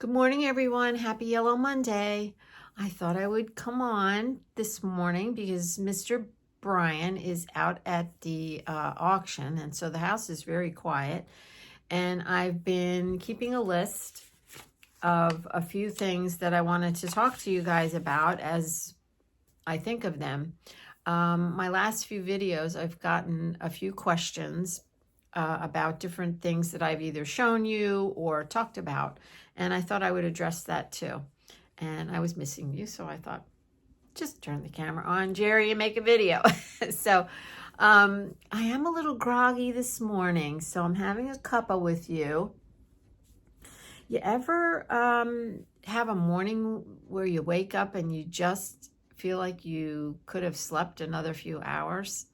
Good morning, everyone. Happy Yellow Monday. I thought I would come on this morning because Mr. Brian is out at the auction, and so the house is very quiet. And I've been keeping a list of a few things that I wanted to talk to you guys about as I think of them. My last few videos, I've gotten a few questions about different things that I've either shown you or talked about. And I thought I would address that too. And I was missing you, so I thought, just turn the camera on, Jerry, and make a video. So I am a little groggy this morning, so I'm having a cuppa with you. You ever have a morning where you wake up and you just feel like you could have slept another few hours?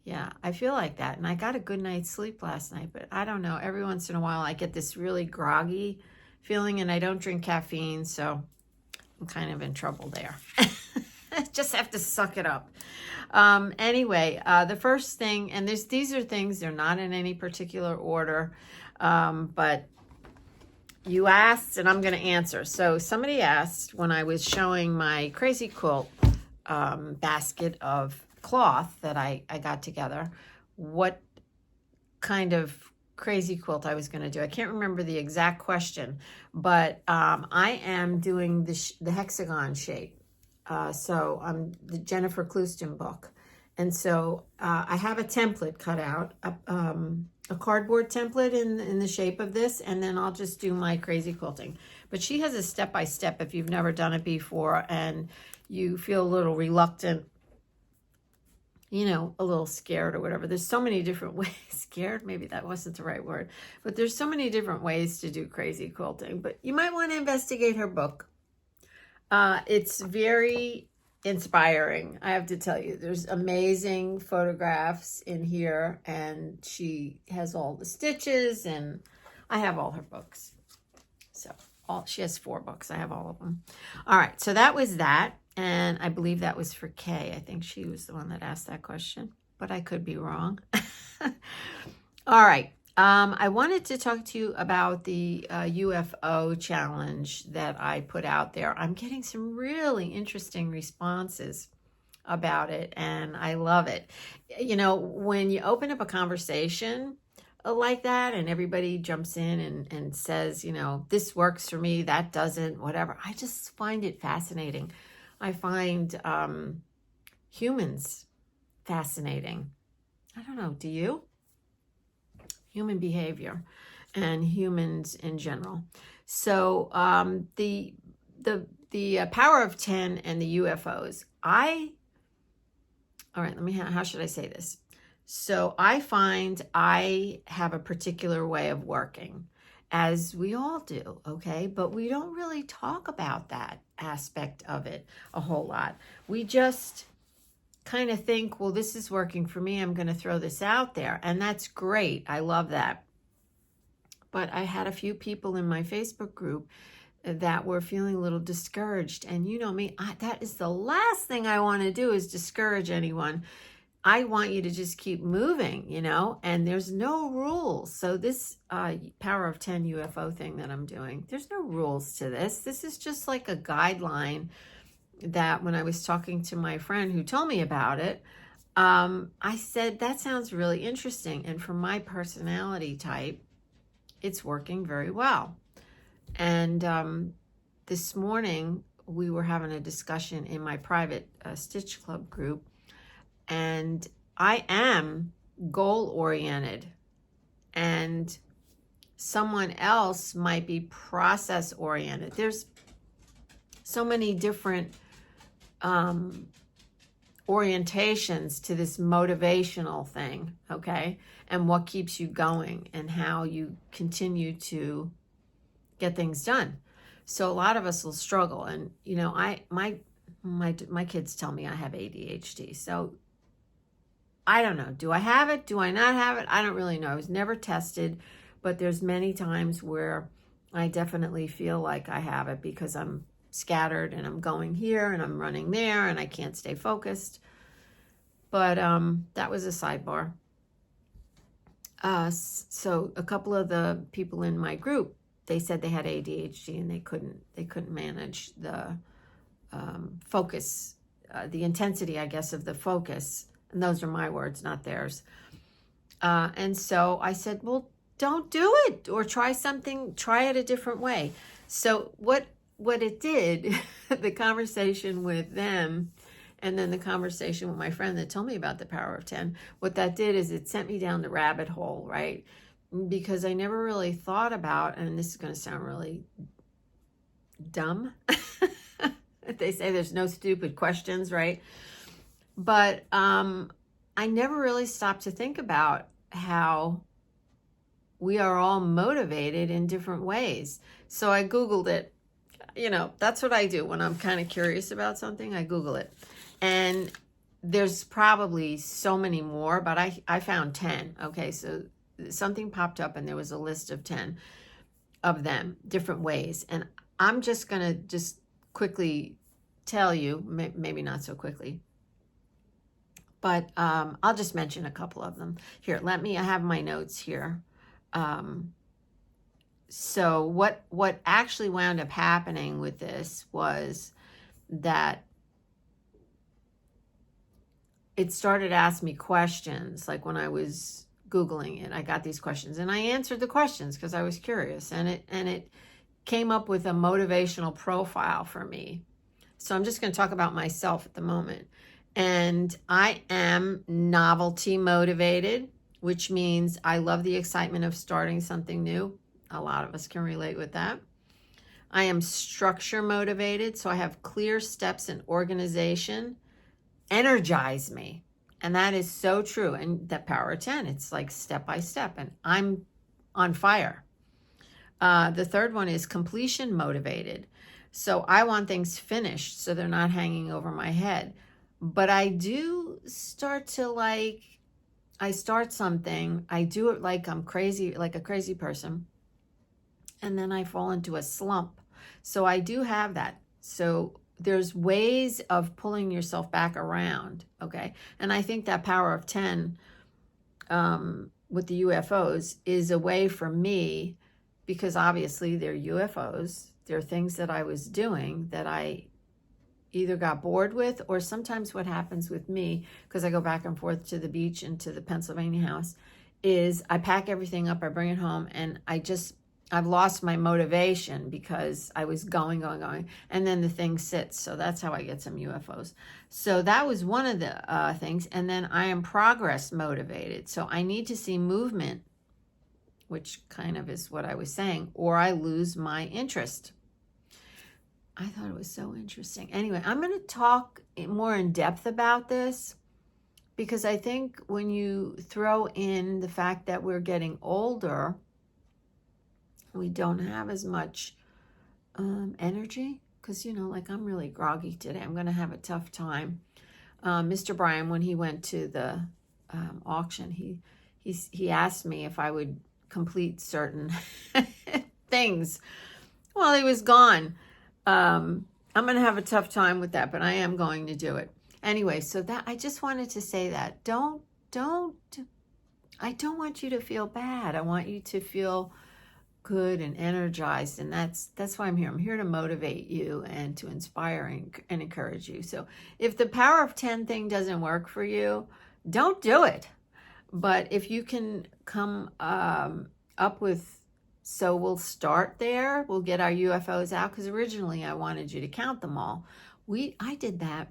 Yeah, I feel like that. And I got a good night's sleep last night, but I don't know. Every once in a while, I get this really groggy feeling, and I don't drink caffeine, so I'm kind of in trouble there. Just have to suck it up. Anyway, the first thing, and these are things, they're not in any particular order, but you asked, and I'm going to answer. So somebody asked when I was showing my crazy quilt basket of cloth that I got together, what kind of crazy quilt I was going to do. I can't remember the exact question, but I am doing the Hexagon shape. So I'm the Jennifer Clouston book. And so I have a template cut out, a cardboard template in the shape of this, and then I'll just do my crazy quilting. But she has a step-by-step if you've never done it before and you feel a little reluctant, you know, a little scared or whatever. There's so many different ways. Scared, maybe that wasn't the right word, but there's so many different ways to do crazy quilting. But you might want to investigate her book. It's very inspiring, I have to tell you. There's amazing photographs in here, and she has all the stitches, and I have all her books. So she has 4 books. I have all of them. All right, so that was that. And I believe that was for Kay. I think she was the one that asked that question, but I could be wrong. All right. I wanted to talk to you about the UFO challenge that I put out there. I'm getting some really interesting responses about it, and I love it. You know, when you open up a conversation like that and everybody jumps in and says, you know, this works for me, that doesn't, whatever. I just find it fascinating. I find humans fascinating. I don't know, do you? Human behavior and humans in general. So the power of 10 and the UFOs. All right, how should I say this? So I find I have a particular way of working, as we all do, okay? But we don't really talk about that aspect of it a whole lot. We just kind of think, well, this is working for me. I'm going to throw this out there. And that's great. I love that. But I had a few people in my Facebook group that were feeling a little discouraged. And you know me, that is the last thing I want to do, is discourage anyone. I want you to just keep moving, you know, and there's no rules. So this Power of 10 UFO thing that I'm doing, there's no rules to this. This is just like a guideline that when I was talking to my friend who told me about it, I said, that sounds really interesting. And for my personality type, it's working very well. And this morning, we were having a discussion in my private Stitch Club group. And I am goal-oriented, and someone else might be process-oriented. There's so many different orientations to this motivational thing, okay? And what keeps you going and how you continue to get things done. So a lot of us will struggle. And, you know, my kids tell me I have ADHD. So I don't know. Do I have it? Do I not have it? I don't really know. I was never tested, but there's many times where I definitely feel like I have it because I'm scattered and I'm going here and I'm running there and I can't stay focused. But that was a sidebar. So a couple of the people in my group they said they had ADHD and they couldn't manage the focus, the intensity, I guess, of the focus. And those are my words, not theirs. And so I said, well, don't do it, or try it a different way. So what it did, the conversation with them, and then the conversation with my friend that told me about the power of 10, what that did is it sent me down the rabbit hole, right? Because I never really thought about, and this is going to sound really dumb. They say there's no stupid questions, right? But I never really stopped to think about how we are all motivated in different ways. So I Googled it. You know, that's what I do when I'm kind of curious about something. I Google it. And there's probably so many more, but I found 10. Okay, so something popped up and there was a list of 10 of them, different ways. And I'm just going to just quickly tell you, maybe not so quickly, but I'll just mention a couple of them. Here, I have my notes here. So what actually wound up happening with this was that it started asking me questions. Like when I was Googling it, I got these questions and I answered the questions because I was curious, and it came up with a motivational profile for me. So I'm just going to talk about myself at the moment. And I am novelty motivated, which means I love the excitement of starting something new. A lot of us can relate with that. I am structure motivated, so I have clear steps and organization energize me. And that is so true. And that power of 10, it's like step by step, and I'm on fire. The third one is completion motivated. So I want things finished so they're not hanging over my head. But I do start to I start something, I do it like I'm crazy, like a crazy person, and then I fall into a slump. So I do have that. So there's ways of pulling yourself back around, okay? And I think that power of 10 with the UFOs is a way for me, because obviously they're UFOs. They're things that I was doing that I either got bored with, or sometimes what happens with me, because I go back and forth to the beach and to the Pennsylvania house, is I pack everything up, I bring it home, and I've lost my motivation because I was going, and then the thing sits. So that's how I get some UFOs. So that was one of the things. And then I am progress motivated. So I need to see movement, which kind of is what I was saying, or I lose my interest. I thought it was so interesting. Anyway, I'm going to talk more in depth about this, because I think when you throw in the fact that we're getting older, we don't have as much energy, because, like I'm really groggy today. I'm going to have a tough time. Mr. Brian, when he went to the auction, he asked me if I would complete certain things while he was gone. I'm going to have a tough time with that, but I am going to do it. Anyway, so that I just wanted to say that I don't want you to feel bad. I want you to feel good and energized, and that's why I'm here. I'm here to motivate you and to inspire and encourage you. So if the power of 10 thing doesn't work for you, don't do it. But if you can come up with, so we'll start there. We'll get our UFOs out, because originally I wanted you to count them all. I did that.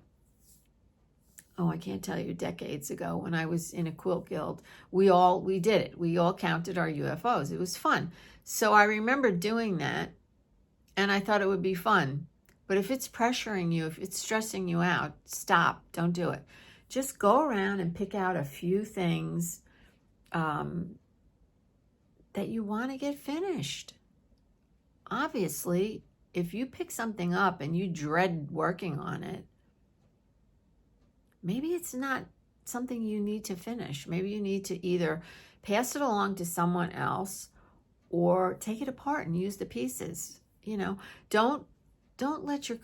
Oh, I can't tell you, decades ago when I was in a quilt guild. We did it. We all counted our UFOs. It was fun. So I remember doing that, and I thought it would be fun. But if it's pressuring you, if it's stressing you out, stop. Don't do it. Just go around and pick out a few things that you want to get finished. Obviously, if you pick something up and you dread working on it, maybe it's not something you need to finish. Maybe you need to either pass it along to someone else or take it apart and use the pieces. Don't let your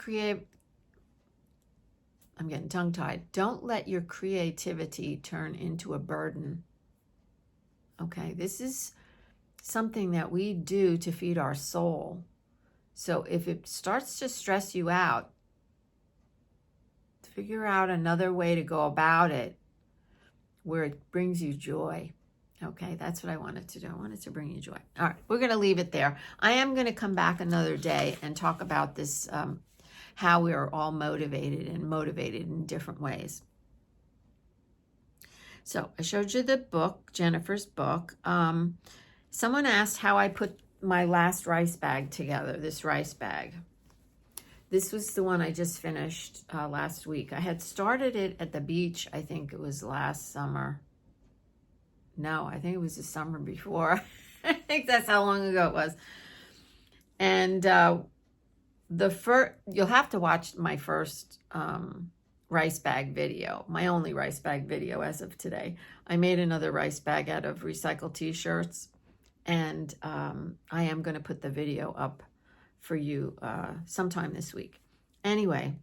I'm getting tongue-tied. Don't let your creativity turn into a burden. Okay, this is something that we do to feed our soul. So if it starts to stress you out, figure out another way to go about it where it brings you joy. Okay, that's what I wanted to do. I wanted to bring you joy. All right, we're going to leave it there. I am going to come back another day and talk about this, how we are all motivated in different ways. So I showed you the book, Jennifer's book. Someone asked how I put my last rice bag together, this rice bag. This was the one I just finished last week. I had started it at the beach. I think it was last summer. No, I think it was the summer before. I think that's how long ago it was. And you'll have to watch my first rice bag video, my only rice bag video as of today. I made another rice bag out of recycled t-shirts, and I am going to put the video up for you sometime this week. Anyway,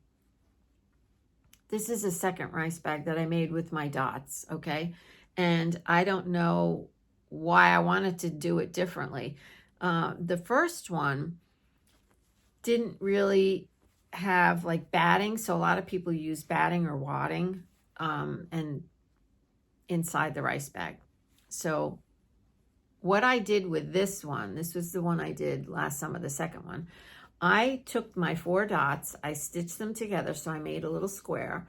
this is a second rice bag that I made with my dots, okay? And I don't know why I wanted to do it differently. The first one didn't really have like batting, so a lot of people use batting or wadding and inside the rice bag. So what I did with this one, this was the one I did last summer, the second one, I took my 4 dots, I stitched them together, so I made a little square,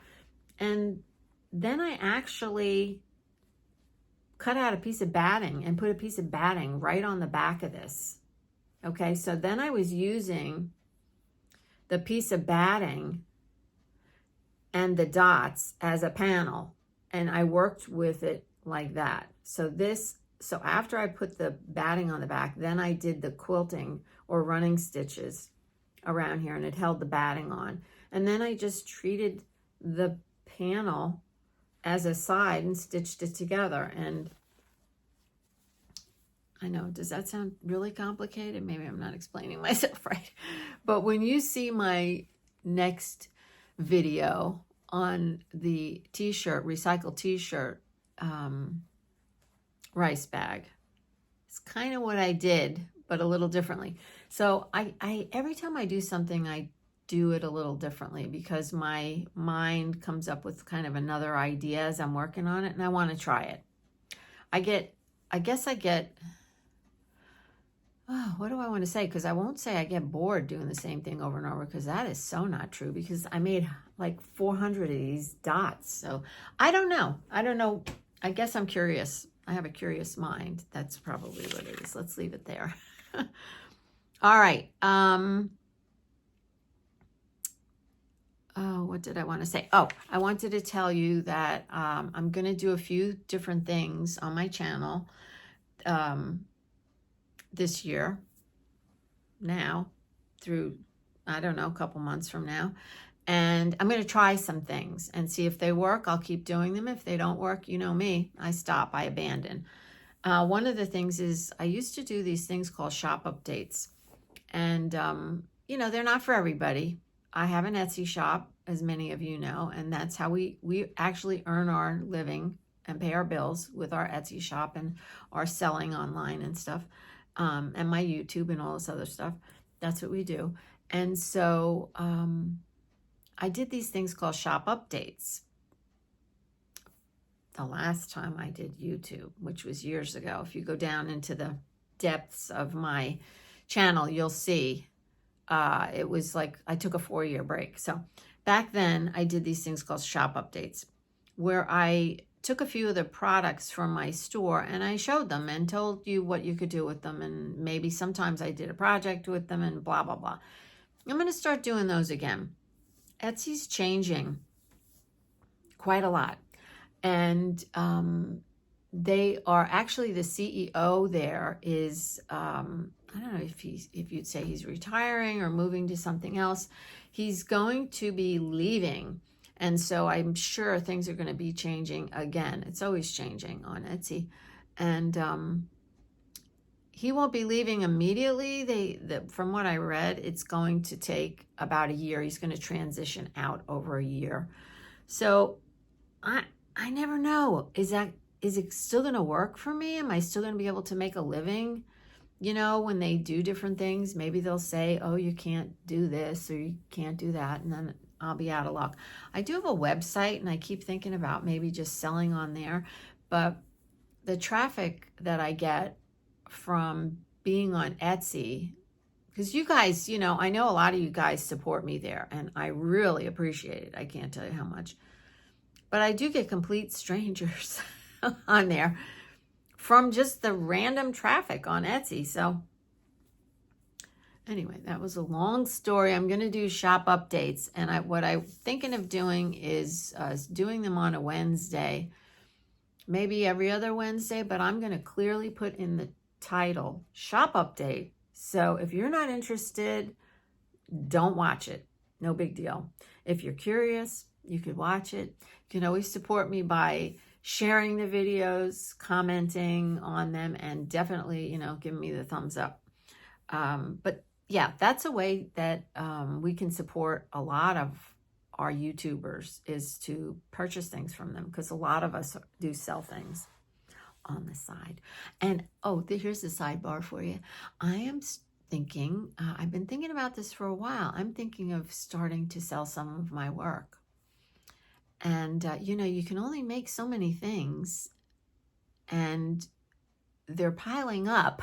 and then I actually cut out a piece of batting and put a piece of batting right on the back of this. Okay, so then I was using the piece of batting and the dots as a panel, and I worked with it like that. So after I put the batting on the back, then I did the quilting or running stitches around here, and it held the batting on. And then I just treated the panel as a side and stitched it together. And I know, does that sound really complicated? Maybe I'm not explaining myself right. But when you see my next video on the t-shirt, recycled t-shirt rice bag, it's kind of what I did, but a little differently. So I every time I do something, I do it a little differently because my mind comes up with kind of another idea as I'm working on it, and I want to try it. I guess I get, oh, what do I want to say? Because I won't say I get bored doing the same thing over and over, because that is so not true, because I made like 400 of these dots. So I don't know. I guess I'm curious. I have a curious mind. That's probably what it is. Let's leave it there. All right. Oh, what did I want to say? Oh, I wanted to tell you that I'm going to do a few different things on my channel this year, now, through, I don't know, a couple months from now. And I'm going to try some things and see if they work. I'll keep doing them. If they don't work, you know me, I stop, I abandon. One of the things is I used to do these things called shop updates. And, you know, they're not for everybody. I have an Etsy shop, as many of you know, and that's how we actually earn our living and pay our bills, with our Etsy shop and our selling online and stuff, and my YouTube and all this other stuff. That's what we do. And so I did these things called shop updates the last time I did YouTube, which was years ago. If you go down into the depths of my channel, you'll see it was like I took a 4-year break. So back then I did these things called shop updates, where I took a few of the products from my store and I showed them and told you what you could do with them, and maybe sometimes I did a project with them and blah blah blah. I'm going to start doing those again. Etsy's changing quite a lot, and they are actually, the CEO there is I don't know if you'd say he's retiring or moving to something else. He's going to be leaving, and so I'm sure things are going to be changing again. It's always changing on Etsy, and he won't be leaving immediately. From what I read, it's going to take about a year. He's going to transition out over a year. So I never know. Is it still going to work for me? Am I still going to be able to make a living you know, when they do different things, maybe they'll say, oh, you can't do this or you can't do that, and then I'll be out of luck. I do have a website, and I keep thinking about maybe just selling on there, but the traffic that I get from being on Etsy, because you guys, you know, I know a lot of you guys support me there, and I really appreciate it. I can't tell you how much. But I do get complete strangers on there from just the random traffic on Etsy. So anyway, that was a long story. I'm going to do shop updates. And what I'm thinking of doing is doing them on a Wednesday, maybe every other Wednesday, but I'm going to clearly put in the title, shop update. So if you're not interested, don't watch it. No big deal. If you're curious, you could watch it. You can always support me by sharing the videos, commenting on them, and definitely, you know, giving me the thumbs up. But yeah, that's a way that we can support a lot of our YouTubers, is to purchase things from them, because a lot of us do sell things on the side. And oh, here's the sidebar for you. I am thinking, I've been thinking about this for a while. I'm thinking of starting to sell some of my work. And, you know, you can only make so many things, and they're piling up.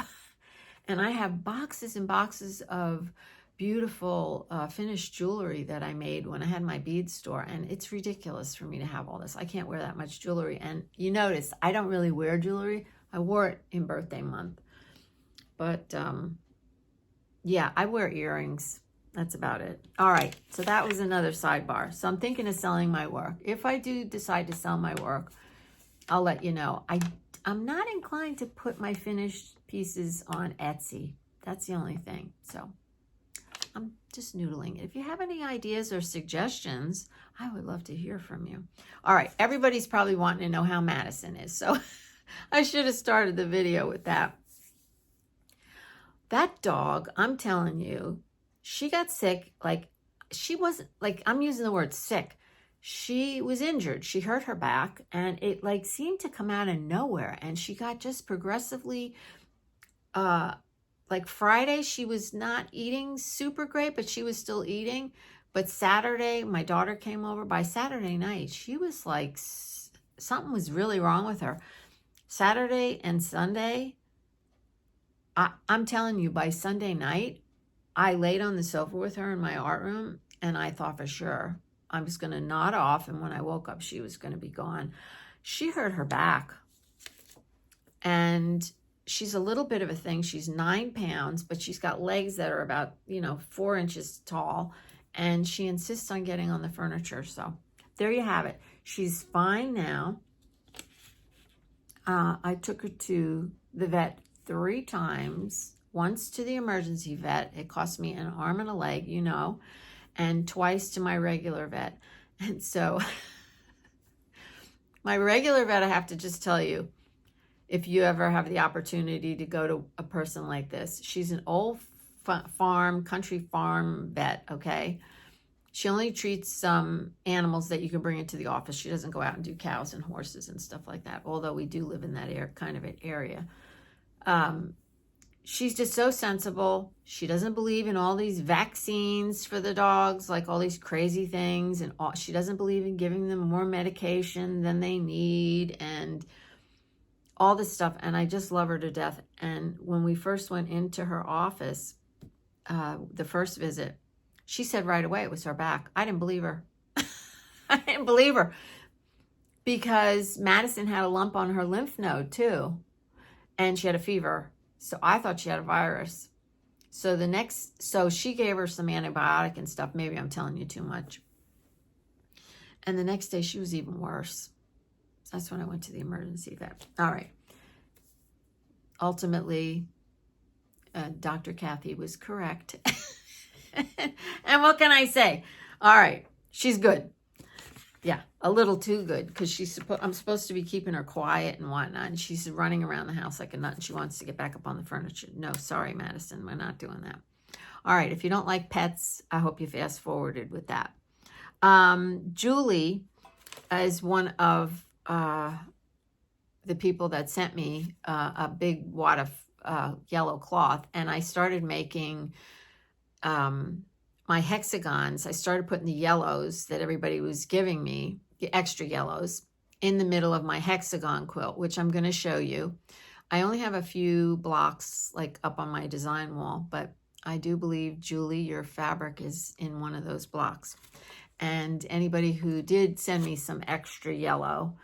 And I have boxes and boxes of beautiful finished jewelry that I made when I had my bead store. And it's ridiculous for me to have all this. I can't wear that much jewelry. And you notice I don't really wear jewelry. I wore it in birthday month. But yeah, I wear earrings. That's about it. All right. So that was another sidebar. So I'm thinking of selling my work. If I do decide to sell my work, I'll let you know. I'm not inclined to put my finished pieces on Etsy. That's the only thing. So I'm just noodling. If you have any ideas or suggestions, I would love to hear from you. All right. Everybody's probably wanting to know how Madison is. So I should have started the video with that. That dog, I'm telling you, she got sick. Like, she wasn't, like, I'm using the word sick. She was injured. She hurt her back, and it like seemed to come out of nowhere. And she got just progressively, like Friday, she was not eating super great, but she was still eating. But Saturday, my daughter came over. By Saturday night, she was like, something was really wrong with her. Saturday and Sunday, I'm telling you, by Sunday night, I laid on the sofa with her in my art room, and I thought for sure I was going to nod off, and when I woke up, she was going to be gone. She hurt her back, and she's a little bit of a thing. She's 9 pounds, but she's got legs that are about, 4 inches tall, and she insists on getting on the furniture. So there you have it. She's fine now. I took her to the vet 3 times. Once to the emergency vet. It cost me an arm and a leg, and twice to my regular vet. And so my regular vet, I have to just tell you, if you ever have the opportunity to go to a person like this, she's an old country farm vet, okay? She only treats some animals that you can bring into the office. She doesn't go out and do cows and horses and stuff like that, although we do live in that kind of an area. She's just so sensible. She doesn't believe in all these vaccines for the dogs, like all these crazy things. And she doesn't believe in giving them more medication than they need and all this stuff. And I just love her to death. And when we first went into her office, the first visit, she said right away it was her back. I didn't believe her. I didn't believe her, because Madison had a lump on her lymph node too. And she had a fever. So I thought she had a virus. So she gave her some antibiotic and stuff. Maybe I'm telling you too much. And the next day she was even worse. That's when I went to the emergency vet. All right. Ultimately, Dr. Kathy was correct. And what can I say? All right. She's good. Yeah, a little too good, because I'm supposed to be keeping her quiet and whatnot, and she's running around the house like a nut, and she wants to get back up on the furniture. No, sorry, Madison, we're not doing that. All right, if you don't like pets, I hope you fast forwarded with that. Julie is one of the people that sent me a big wad of yellow cloth, and I started making my hexagons. I started putting the yellows that everybody was giving me, the extra yellows, in the middle of my hexagon quilt, which I'm going to show you. I only have a few blocks like up on my design wall, but I do believe, Julie, your fabric is in one of those blocks. And anybody who did send me some extra yellow,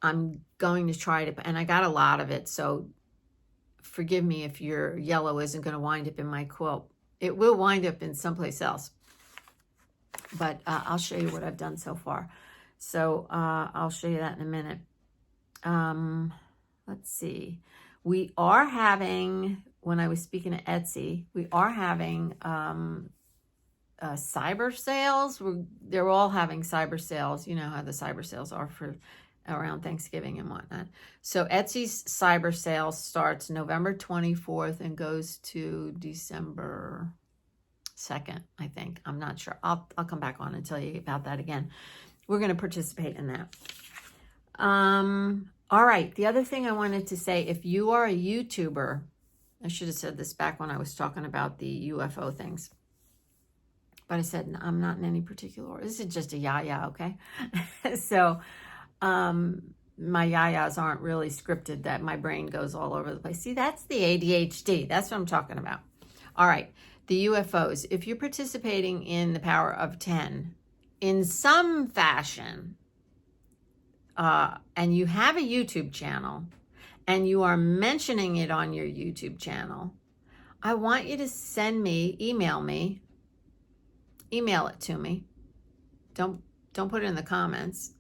I'm going to try to, and I got a lot of it, so forgive me if your yellow isn't going to wind up in my quilt. It will wind up in someplace else, but I'll show you what I've done so far. So I'll show you that in a minute. Let's see. We are having, when I was speaking to Etsy, we are having cyber sales. They're all having cyber sales. You know how the cyber sales are for around Thanksgiving and whatnot. So Etsy's cyber sale starts November 24th and goes to December 2nd, I think. I'm not sure. I'll come back on and tell you about that again. We're going to participate in that. All right. The other thing I wanted to say, if you are a YouTuber, I should have said this back when I was talking about the UFO things, but I said I'm not in any particular order. This is just a yaya, okay? So my yayas aren't really scripted, that my brain goes all over the place. See, that's the ADHD. That's what I'm talking about. All right. The UFOs. If you're participating in the Power of 10 in some fashion, and you have a YouTube channel and you are mentioning it on your YouTube channel, I want you to send me, email it to me. Don't put it in the comments,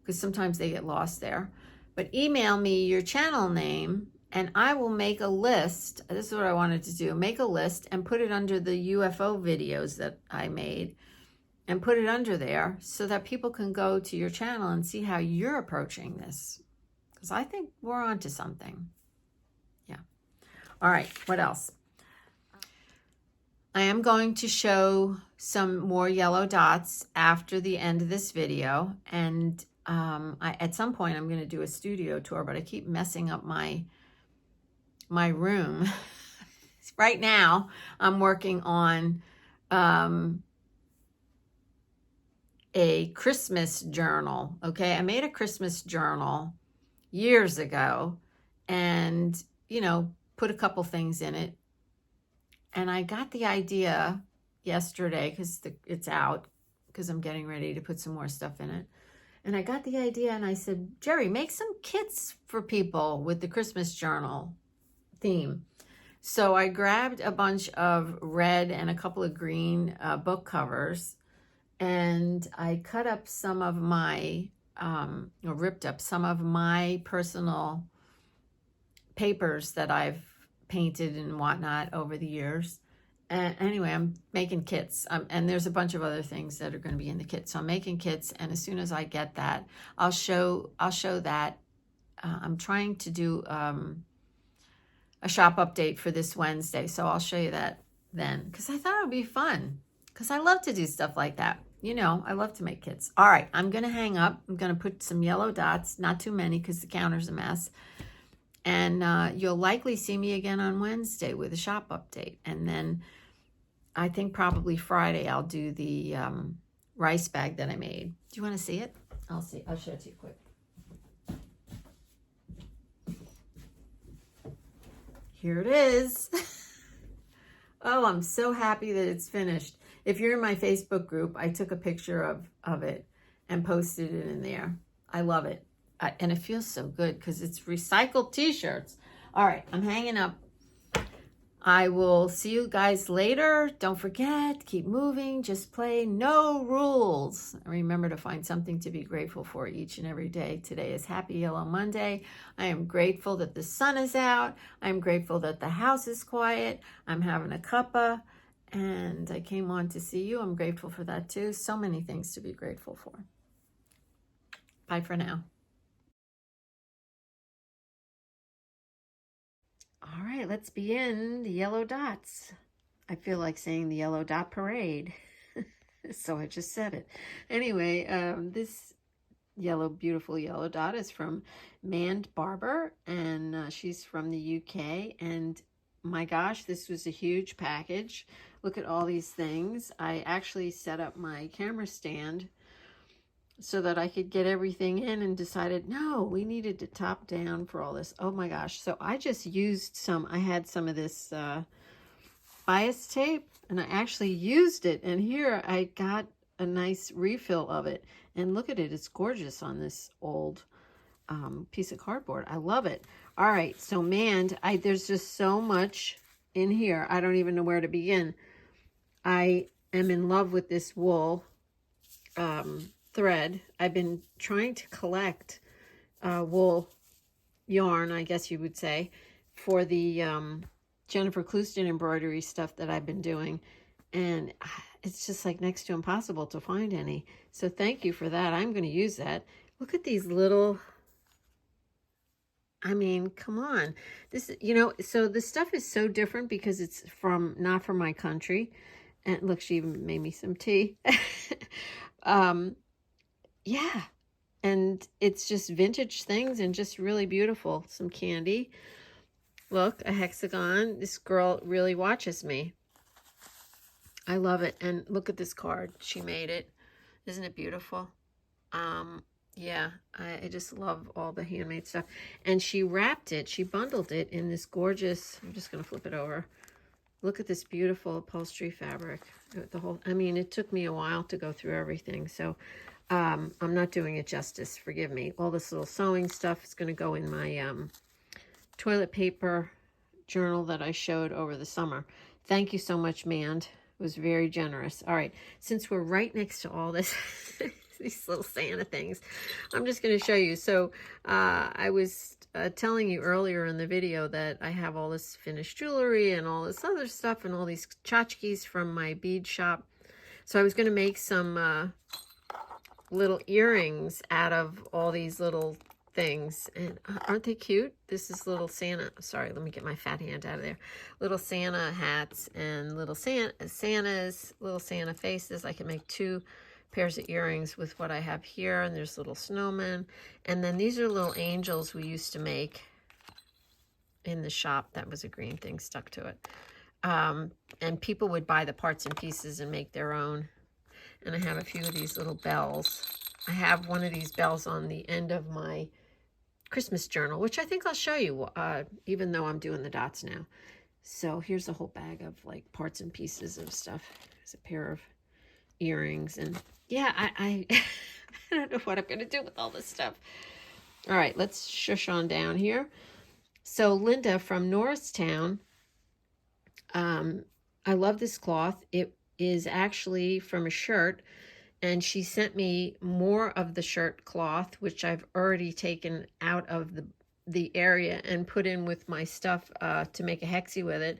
because sometimes they get lost there. But email me your channel name, and I will make a list. This is what I wanted to do. Make a list and put it under the UFO videos that I made, and put it under there so that people can go to your channel and see how you're approaching this. Because I think we're onto something. Yeah. All right. What else? I am going to show some more yellow dots after the end of this video. And at some point, I'm going to do a studio tour, but I keep messing up my room. Right now, I'm working on a Christmas journal. Okay, I made a Christmas journal years ago, and put a couple things in it. And I got the idea yesterday, because it's out, because I'm getting ready to put some more stuff in it. And I got the idea, and I said, Jeri, make some kits for people with the Christmas journal theme. So I grabbed a bunch of red and a couple of green book covers, and I cut up some of my, or ripped up some of my personal papers that I've painted and whatnot over the years. And anyway, I'm making kits, and there's a bunch of other things that are going to be in the kit. So I'm making kits, and as soon as I get that, I'll show that. I'm trying to do a shop update for this Wednesday, so I'll show you that then, because I thought it would be fun, because I love to do stuff like that. I love to make kits. All right, I'm going to hang up. I'm going to put some yellow dots, not too many because the counter's a mess. And you'll likely see me again on Wednesday with a shop update. And then I think probably Friday I'll do the rice bag that I made. Do you want to see it? I'll show it to you quick. Here it is. Oh, I'm so happy that it's finished. If you're in my Facebook group, I took a picture of it and posted it in there. I love it. And it feels so good because it's recycled t-shirts. All right, I'm hanging up. I will see you guys later. Don't forget, keep moving, just play, no rules. Remember to find something to be grateful for each and every day. Today is Happy Yellow Monday. I am grateful that the sun is out. I'm grateful that the house is quiet. I'm having a cuppa, and I came on to see you. I'm grateful for that too. So many things to be grateful for. Bye for now. All right, let's begin the yellow dots. I feel like saying the yellow dot parade. So I just said it. Anyway, this yellow, beautiful yellow dot is from Mand Barber, and she's from the UK. And my gosh, this was a huge package. Look at all these things. I actually set up my camera stand so that I could get everything in, and decided, no, we needed to top down for all this. Oh my gosh. So I just used some, I had some of this bias tape, and I actually used it. And here I got a nice refill of it. And look at it. It's gorgeous on this old piece of cardboard. I love it. All right. So, Mand, there's just so much in here. I don't even know where to begin. I am in love with this wool thread. I've been trying to collect wool yarn, I guess you would say, for the Jennifer Clouston embroidery stuff that I've been doing. And it's just like next to impossible to find any. So thank you for that. I'm going to use that. Look at these little, I mean, come on. This, you know, so the stuff is so different because it's from, not from my country. And look, she even made me some tea. Yeah. And it's just vintage things and just really beautiful. Some candy. Look, a hexagon. This girl really watches me. I love it. And look at this card. She made it. Isn't it beautiful? Yeah, I just love all the handmade stuff. And she wrapped it. She bundled it in this gorgeous, I'm just going to flip it over. Look at this beautiful upholstery fabric. The whole, I mean, it took me a while to go through everything. So I'm not doing it justice. Forgive me. All this little sewing stuff is going to go in my toilet paper journal that I showed over the summer. Thank you so much, Mand. It was very generous. All right, since we're right next to all this, these little Santa things, I'm just going to show you. So I was telling you earlier in the video that I have all this finished jewelry and all this other stuff and all these tchotchkes from my bead shop. So I was going to make some little earrings out of all these little things, and aren't they cute? This is little Santa, sorry, let me get my fat hand out of there, little Santa hats and little Santas, little Santa faces. I can make 2 pairs of earrings with what I have here, and there's little snowmen, and then these are little angels we used to make in the shop. That was a green thing stuck to it, and people would buy the parts and pieces and make their own. And I have a few of these little bells. I have one of these bells on the end of my Christmas journal, which I think I'll show you, even though I'm doing the dots now. So here's a whole bag of like parts and pieces of stuff. There's a pair of earrings, and yeah, I I don't know what I'm gonna do with all this stuff. All right, let's shush on down here. So Linda from Norristown, I love this cloth. It is actually from a shirt, and she sent me more of the shirt cloth, which I've already taken out of the area and put in with my stuff to make a hexie with it.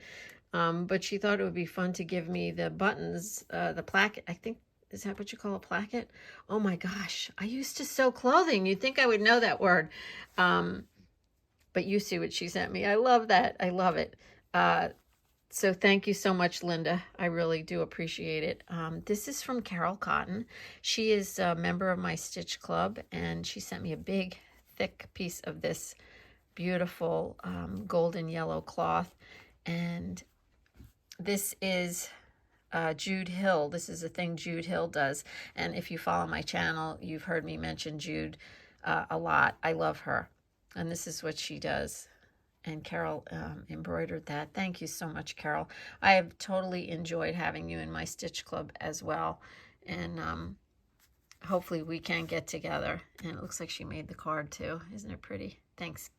But she thought it would be fun to give me the buttons, the placket. I think, is that what you call a placket? Oh my gosh, I used to sew clothing. You'd think I would know that word. But you see what she sent me. I love that. I love it. So thank you so much, Linda. I really do appreciate it. This is from Carol Cotton. She is a member of my Stitch Club, and she sent me a big, thick piece of this beautiful golden yellow cloth. And this is Jude Hill. This is a thing Jude Hill does. And if you follow my channel, you've heard me mention Jude a lot. I love her. And this is what she does. And Carol embroidered that. Thank you so much, Carol. I have totally enjoyed having you in my Stitch Club as well. And hopefully we can get together. And it looks like she made the card too. Isn't it pretty? Thanks.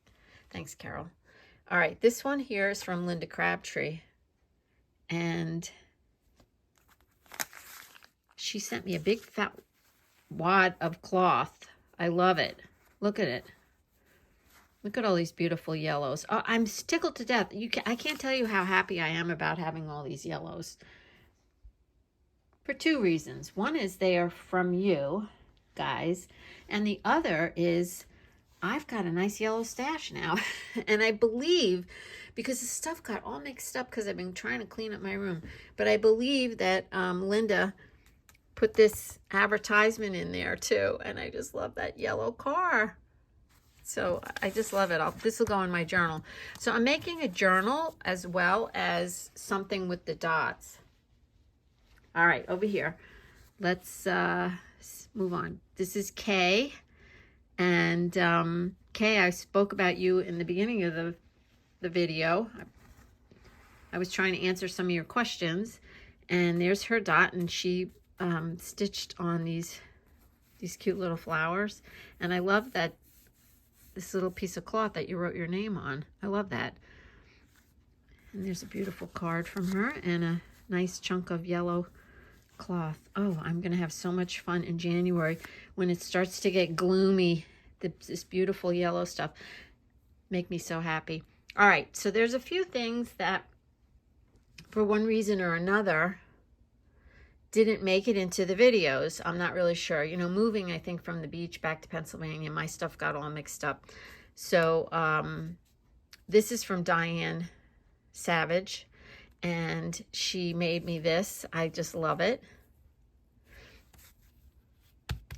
Thanks, Carol. All right, this one here is from Linda Crabtree. And she sent me a big fat wad of cloth. I love it. Look at it. Look at all these beautiful yellows. Oh, I'm tickled to death. I can't tell you how happy I am about having all these yellows. For 2 reasons. One is they are from you guys. And the other is I've got a nice yellow stash now. And I believe, because the stuff got all mixed up because I've been trying to clean up my room, but I believe that Linda put this advertisement in there too. And I just love that yellow car. So I just love it. This will go in my journal. So I'm making a journal as well as something with the dots. All right, over here. Let's move on. This is Kay. And Kay, I spoke about you in the beginning of the video. I was trying to answer some of your questions. And there's her dot, and she stitched on these cute little flowers. And I love that this little piece of cloth that you wrote your name on. I love that. And there's a beautiful card from her and a nice chunk of yellow cloth. Oh, I'm going to have so much fun in January when it starts to get gloomy. This beautiful yellow stuff make me so happy. All right, so there's a few things that for one reason or another didn't make it into the videos. I'm not really sure. You know, moving, I think, from the beach back to Pennsylvania, my stuff got all mixed up. So this is from Diane Savage, and she made me this. I just love it.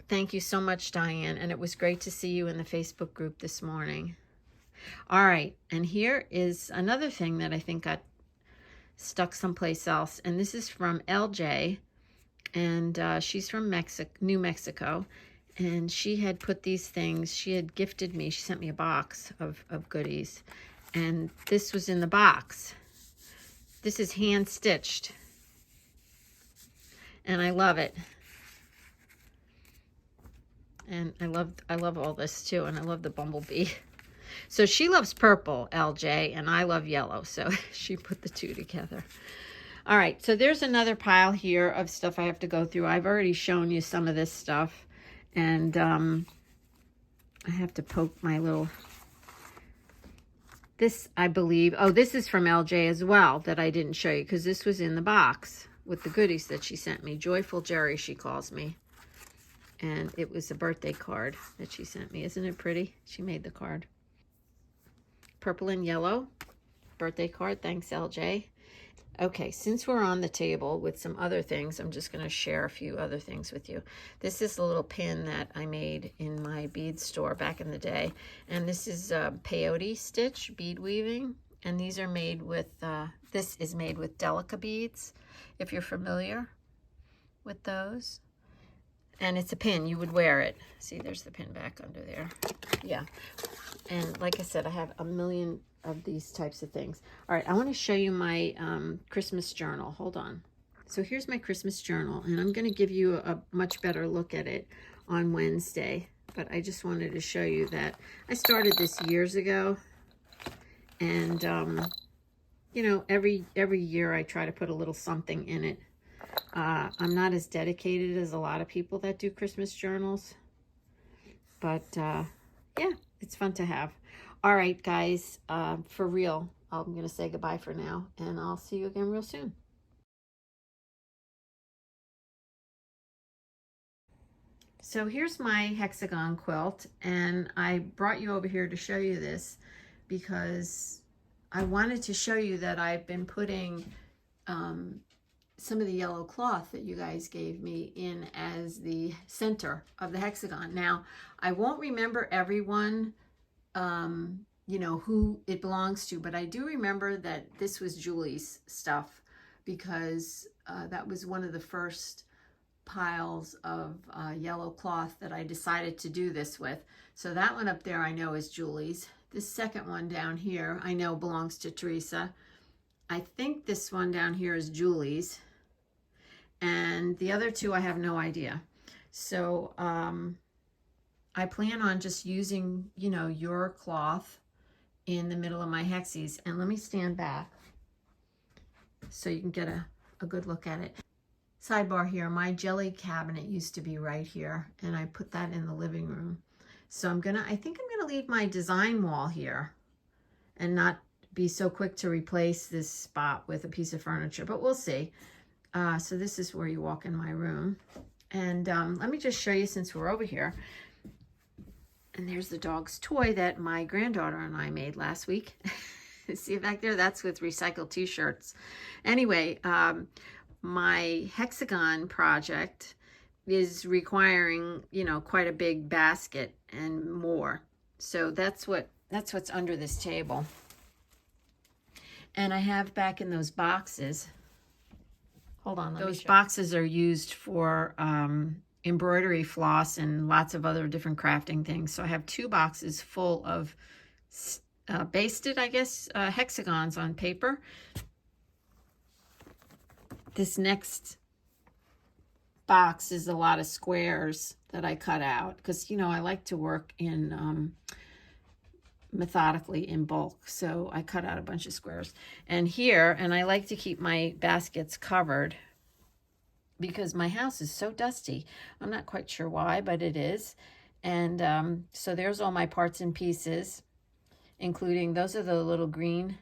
Thank you so much, Diane, and it was great to see you in the Facebook group this morning. All right, and here is another thing that I think got stuck someplace else, and this is from LJ. And she's from New Mexico, and she had put these things, she had gifted me, she sent me a box of goodies, and this was in the box. This is hand stitched, and I love it. And I love all this too, and I love the bumblebee. So she loves purple, LJ, and I love yellow, so she put the two together. All right, so there's another pile here of stuff I have to go through. I've already shown you some of this stuff, and I have to poke my little, this I believe, oh, this is from LJ as well that I didn't show you because this was in the box with the goodies that she sent me. Joyful Jeri, she calls me. And it was a birthday card that she sent me. Isn't it pretty? She made the card. Purple and yellow birthday card. Thanks, LJ. Okay, since we're on the table with some other things, I'm just going to share a few other things with you. This is a little pin that I made in my bead store back in the day. And this is peyote stitch bead weaving. And these are made with, this is made with Delica beads, if you're familiar with those. And it's a pin, you would wear it. See, there's the pin back under there. Yeah. And like I said, I have a million of these types of things. All right, I want to show you my Christmas journal. Hold on. So here's my Christmas journal, and I'm going to give you a much better look at it on Wednesday. But I just wanted to show you that I started this years ago, and you know, every year I try to put a little something in it. I'm not as dedicated as a lot of people that do Christmas journals, but yeah, it's fun to have. All right, guys, for real, I'm going to say goodbye for now, and I'll see you again real soon. So here's my Hexagon quilt, and I brought you over here to show you this because I wanted to show you that I've been putting some of the yellow cloth that you guys gave me in as the center of the hexagon. Now, I won't remember everyone, you know, who it belongs to, but I do remember that this was Julie's stuff because that was one of the first piles of yellow cloth that I decided to do this with. So that one up there I know is Julie's. This second one down here I know belongs to Teresa. I think this one down here is Julie's. And the other two I have no idea. So I plan on just using, you know, your cloth in the middle of my hexies. And let me stand back so you can get a good look at it. Sidebar here, my jelly cabinet used to be right here, and I put that in the living room. So I think I'm gonna leave my design wall here and not be so quick to replace this spot with a piece of furniture, but we'll see. So this is where you walk in my room. And let me just show you since we're over here. And there's the dog's toy that my granddaughter and I made last week. See it back there? That's with recycled t-shirts. Anyway, my hexagon project is requiring, you know, quite a big basket and more. So that's what's under this table. And I have back in those boxes, hold on, those boxes are used for embroidery floss and lots of other different crafting things. So I have 2 boxes full of basted, I guess, hexagons on paper. This next box is a lot of squares that I cut out because, you know, I like to work in methodically in bulk. So I cut out a bunch of squares. And here, and I like to keep my baskets covered because my house is so dusty. I'm not quite sure why, but it is. And so there's all my parts and pieces, including, those are the little green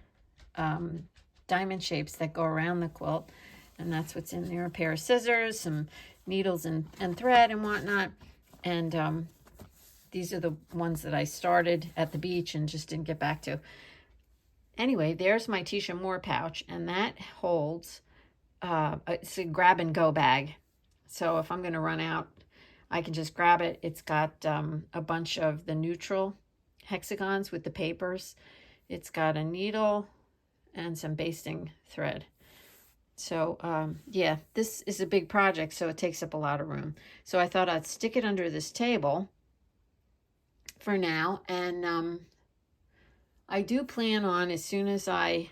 diamond shapes that go around the quilt. And that's what's in there. A pair of scissors, some needles and thread and whatnot. And these are the ones that I started at the beach and just didn't get back to. Anyway, there's my Tisha Moore pouch, and that holds, it's a grab and go bag. So if I'm going to run out, I can just grab it. It's got a bunch of the neutral hexagons with the papers. It's got a needle and some basting thread. So, yeah, this is a big project, so it takes up a lot of room. So I thought I'd stick it under this table for now. And I do plan on, as soon as let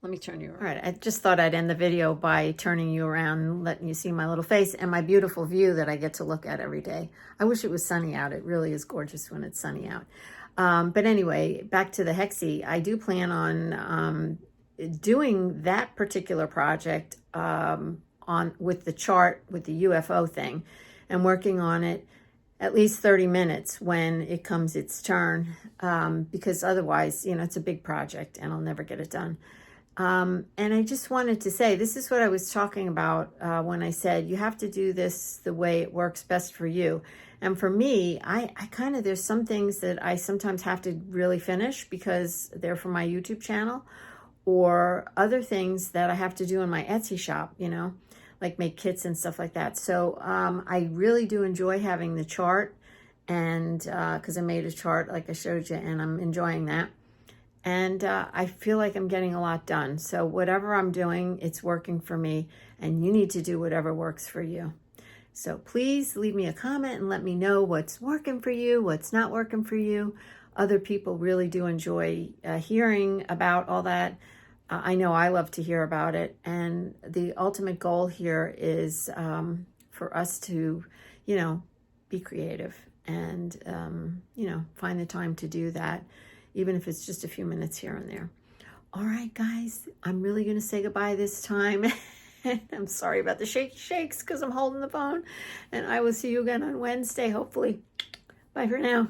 me turn you around. All right, I just thought I'd end the video by turning you around and letting you see my little face and my beautiful view that I get to look at every day. I wish it was sunny out. It really is gorgeous when it's sunny out. But anyway, back to the Hexie. I do plan on doing that particular project with the chart, with the UFO thing, and working on it at least 30 minutes when it comes its turn, because otherwise, you know, it's a big project and I'll never get it done. And I just wanted to say, this is what I was talking about when I said you have to do this the way it works best for you. And for me, I kind of, there's some things that I sometimes have to really finish because they're for my YouTube channel, or other things that I have to do in my Etsy shop, you know, like make kits and stuff like that. So I really do enjoy having the chart, and because I made a chart like I showed you, and I'm enjoying that. And I feel like I'm getting a lot done. So whatever I'm doing, it's working for me, and you need to do whatever works for you. So please leave me a comment and let me know what's working for you, what's not working for you. Other people really do enjoy hearing about all that. I know I love to hear about it. And the ultimate goal here is for us to, you know, be creative and, you know, find the time to do that, even if it's just a few minutes here and there. All right, guys, I'm really going to say goodbye this time. I'm sorry about the shakes because I'm holding the phone. And I will see you again on Wednesday, hopefully. Bye for now.